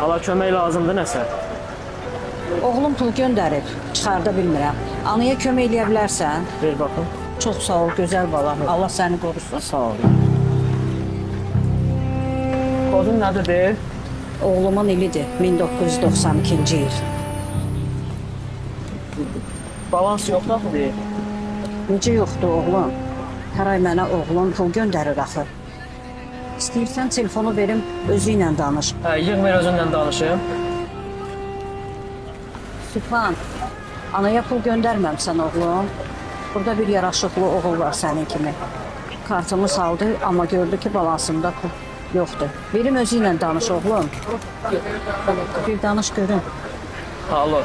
Hala kömək lazımdır nəsə. Oğlum pul göndərib, çıxarda bilmirəm. Anaya kömək eləyə bilərsən? Ver baxın. Çox sağ ol, gözəl balam. Allah səni qorusun. Sağ ol. Kodun nədir deyir? Oğlumun ilidir, 1992-ci il. Balans yoxdur axı deyir. Necə yoxdur oğlum? Hər ay mənə oğlum pul göndərir axı. İstəyirsən telefonu verim, özü ilə danış. Hə, yığ ver özünlə danışım. Sübhan, anaya pul göndərməmsən oğlum. Burada bir yaraşıqlı oğul var sənin kimi. Kartımı saldı, amma gördü ki, balansımda pul yoxdur. Verim özü ilə danış oğlum. Bir danış görün. Alo.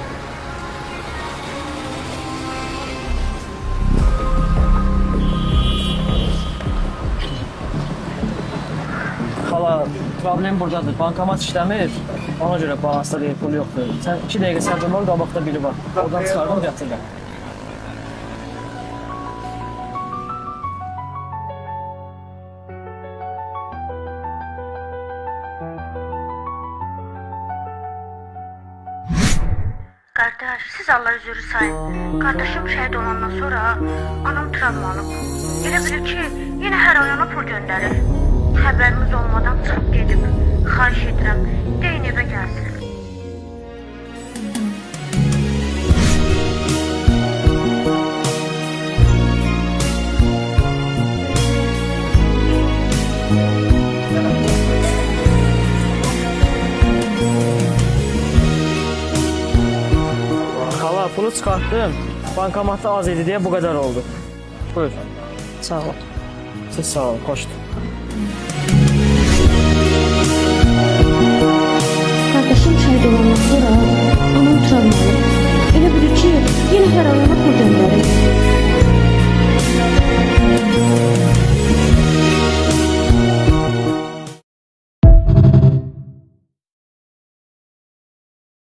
Xala, problem buradadır. Bankomat işləmir. Ona görə balansda deyil, pul yoxdur. Sən 2 dəqiqə səbrin ol, qabaqda biri var. Oradan çıxardım, gətirdim. Kardeş, siz Allah üzürü sayın. Kardeşim şəhid olandan sonra anam travmalanıb. Elə bilir ki, yine hər ay ona pul göndərir. Xəbərimiz olmadan çıxıb gedib. Xahiş edirəm, deyin evə gəlsin. Xala, pulu çıxartdım. Bankomatda az idi deyə bu qədər oldu. Buyur. Sağ ol. Siz sağ olun, xoşdur. Kardeşim şəhid olandan sonra anam travmalı. Elə bilir ki, yine hər ay ona pul göndərir.